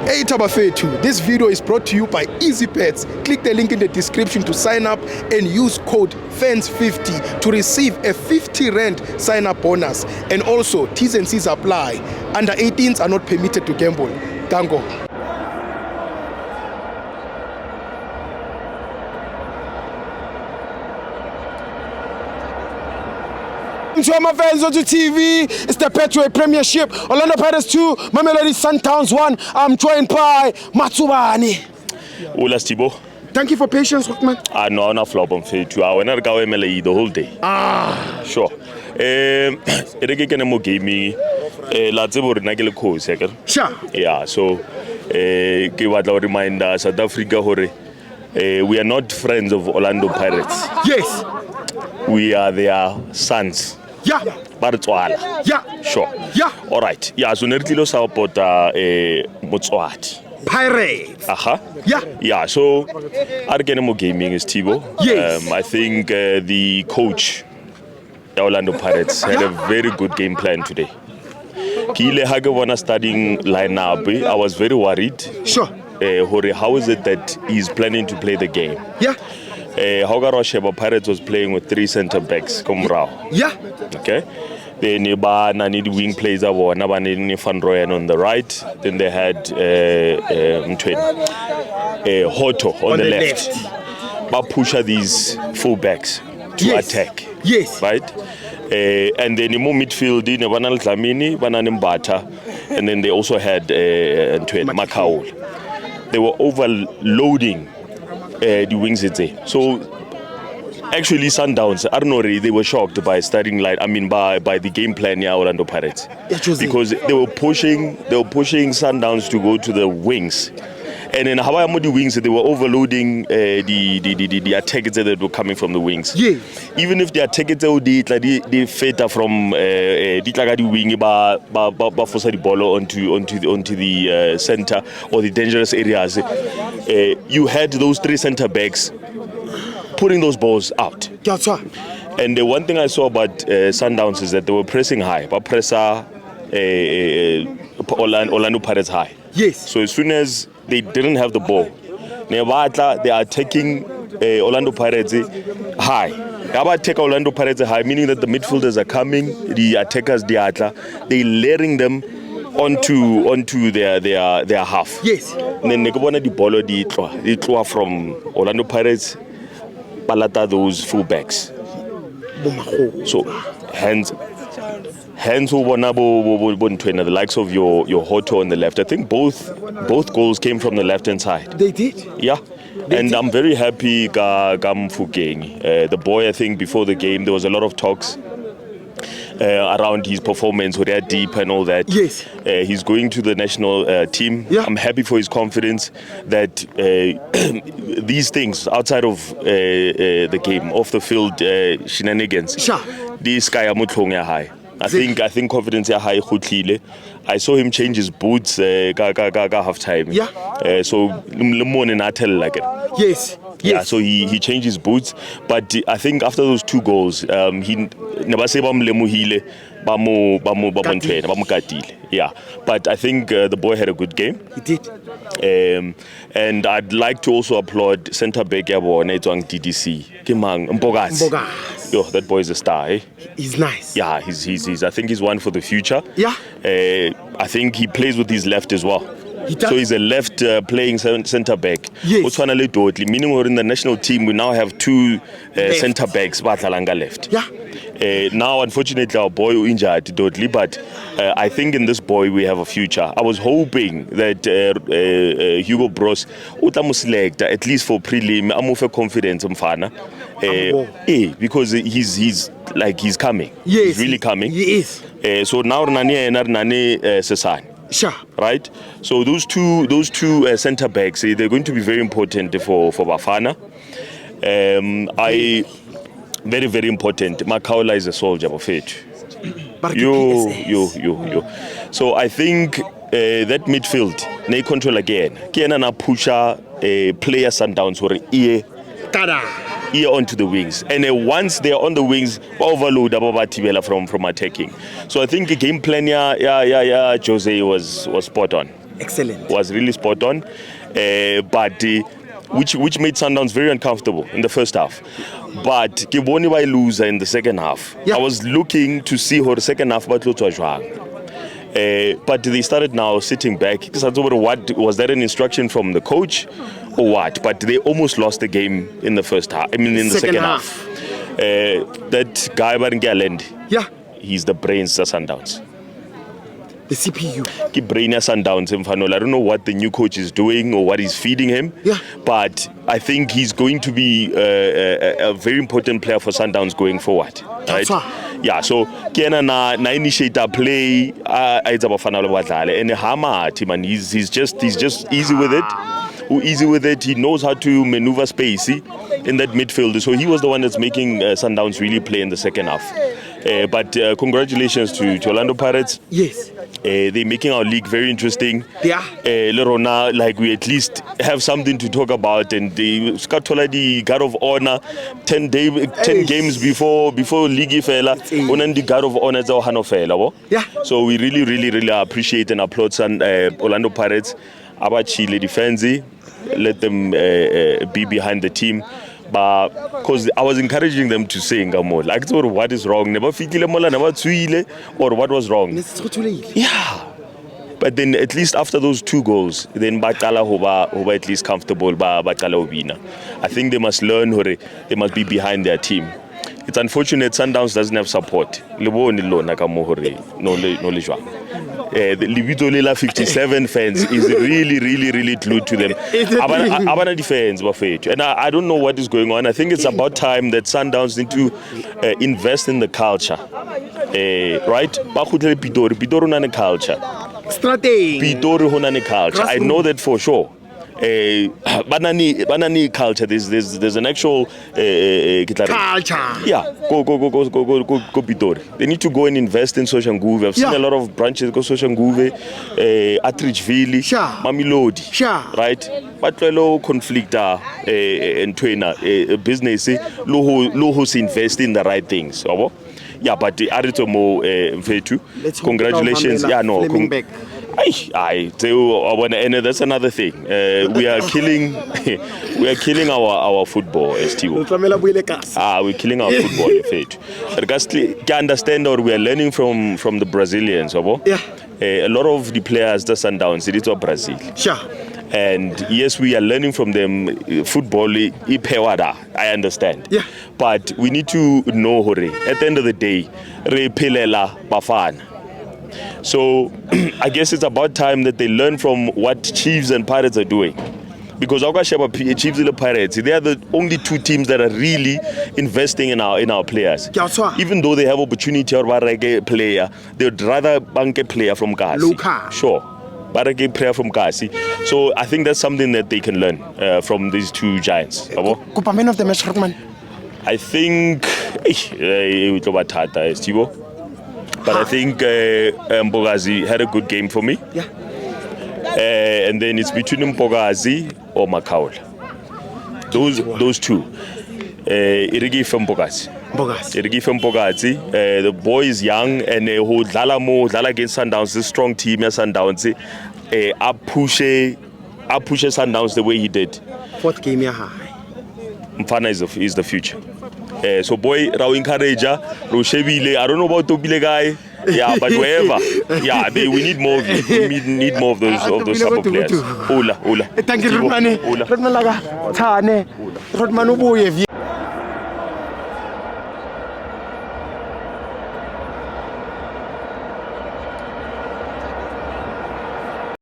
Hey Tabafetu, this video is brought to you by EasyBets. Click the link in the description to sign up and use code FANS50 to receive a 50 Rand sign-up bonus. And also, T's and C's apply. Under 18s are not permitted to gamble. Gango. To my fans on TV, it's the Betway Premiership. Orlando Pirates 2, Mamelodi Sundowns 1. I'm joined by Matsubani. Ola Stibo. Thank you for patience, Rockman. No, I'm not flop on fair 2 hours. I'm going to the whole day. Sure. It's going to give me lots of regular course. Sure. Yeah, so give what I remind South Africa, we are not friends of Orlando Pirates. Yes. We are their sons. Yeah. Bartswala. Yeah. Sure. Yeah. All right. Yeah, so neretlo support Motswadi. Pirates. Yeah. Yeah, so Argenemo Gaming is Tibo. Yes. I think the coach, the Orlando Pirates, had a very good game plan today. Kile Hagewona starting lineup, I was very worried. Sure. How is it that he's planning to play the game? Yeah. Hogaro Sheba Pirates was playing with 3 center backs. Yeah. Okay. Then the wing players Nabani Van Rooyen on the right. Then they had Hoto on the left. But push these full backs to attack. Yes. Right? And then in midfield, Banal Dlamini, Banan Mbata, and then they also had Makaul. They were overloading the wings today. So actually Sundowns, I don't know, they were shocked by starting line. I mean by the game plan here Orlando Pirates. Because they were pushing Sundowns to go to the wings. And then how the wings, they were overloading the attackers that were coming from the wings. Yeah. Even if the attackers they fed from the wing ba force the ball onto the center or the dangerous areas. You had those 3 center backs putting those balls out. That's right. And the one thing I saw about Sundowns is that they were pressing high, but presser Orlando Pirates high. Yes. So as soon as they didn't have the ball, they are attacking Orlando Pirates high. They take Orlando Pirates high, meaning that the midfielders are coming, the attackers they're layering them onto their half. Yes. And then they go on the ball they from Orlando Pirates, balata those fullbacks. So hence the likes of your Hoto on the left. I think both goals came from the left hand side. They did. Yeah. I'm very happy Mofokeng. The boy, I think before the game there was a lot of talks around his performance, where deep and all that. Yes. He's going to the national team. Yeah. I'm happy for his confidence that these things outside of the game, off the field shenanigans. Sure. This guy are high. I think confidence is high. I saw him change his boots half time. Yeah. So lemon and like it. Yes. Yeah, so he changed his boots, but I think after those 2 goals, he never say bamulemuhile yeah, but I think the boy had a good game. He did. And I'd like to also applaud centre back yabo DDC. Kimang Mbogas. Yo, that boy is a star. Eh? He's nice. Yeah, he's I think he's one for the future. Yeah. I think he plays with his left as well. So he's a left playing centre back. Yes. Meaning we're in the national team, we now have 2 centre backs left. Yeah. Now, unfortunately, our boy injured totally, but I think in this boy we have a future. I was hoping that Hugo Bros would select at least for prelim. I'm of confidence mfana. Because he's coming. Yes. He's really coming. He is. So now Nani Sesane. Sure. Right? So those two centre backs, they're going to be very important for Bafana. Very, very important. Makaula is a soldier of it. So I think that midfield, they control again. Kiana na pusha player Sundowns or ear onto the wings. And once they're on the wings, overload from attacking. So I think the game plan, Jose was spot on. Excellent. Was really spot on, but which made Sundowns very uncomfortable in the first half. But ke bone ba loser in the second half. Yeah. I was looking to see how the second half ba tlo tswa jwang. But they started now sitting back. What was that an instruction from the coach or what? But they almost lost the game in the first half. I mean, in the second half. That guy Baringaland, Yeah. he's the brains of Sundowns. The CPU. Ke brain ya Sundowns mfanola. I don't know what the new coach is doing or what he's feeding him. Yeah. But I think he's going to be a very important player for Sundowns going forward. Right? Yeah, so Kiana na initiate a play it's about Fanalo Badlale and Hamati man, he's just easy with it. Easy with it. He knows how to maneuver spacey in that midfield. So he was the one that's making Sundowns really play in the second half. But congratulations to Orlando Pirates. Yes. They're making our league very interesting. Yeah. Lerona, like we at least have something to talk about, and the Scatola the guard of honor 10 games before league fella. Onan the guard of honor za hano fella. Yeah. So we really appreciate and applaud Orlando Pirates. Abachile defense, let them be behind the team. But because I was encouraging them to say more, like what is wrong, never fikile mola, never tsuile, or what was wrong. Yeah. But then at least after those 2 goals, then Bakala hoba at least comfortable Bakala Obina. I think they must learn they must be behind their team. It's unfortunate Sundowns doesn't have support. The Libito Lila 57 fans is really glued to them. Abana defense, and I don't know what is going on. I think it's about time that Sundowns need to invest in the culture. Right? Pitori unane culture. Pitori unane culture. I know that for sure. Banani culture. There's an actual Culture. Yeah, go Pitori. They need to go and invest in Soshanguve. I've seen a lot of branches go Soshanguve, Atteridgeville, Mamelodi. Right? But lo conflict and trainer business lo invest in the right things. Yeah, but Aritomo Mfetu. Congratulations. Yeah, no. That's another thing. We are killing our football, STO. We're killing our football, in fact. Can understand or we are learning from the Brazilians, Yeah. A lot of the players that Sundowns, it is Brazil. Sure. And yes, we are learning from them football. I understand. Yeah. But we need to know, at the end of the day, Repelela Bafana. So I guess it's about time that they learn from what Chiefs and Pirates are doing. Because Chiefs and Pirates, they are the only 2 teams that are really investing in our players. Even though they have opportunity or a player, they would rather bank a player from Kasi. Sure. Barake player from Kasi. So I think that's something that they can learn from these 2 giants. Man of the match, Rodman. I think but I think Mbogazi had a good game for me. Yeah. And then it's between Mbogazi or Makaul. Those 2. Irigi from Mbogazi. Irigi from Mbogazi. The boy is young and who Dala against Sundowns, the strong team at Sundowns. I push Sundowns the way he did. 4th game high. Mfana is the future. So boy, Rao encourager, Roshebile, I don't know about Tobile guy. Yeah, but wherever. Yeah, we need more of you. We need more of those type of players. Ola. Thank you, Rodman. Rodman Laga. Rodman Ubuye.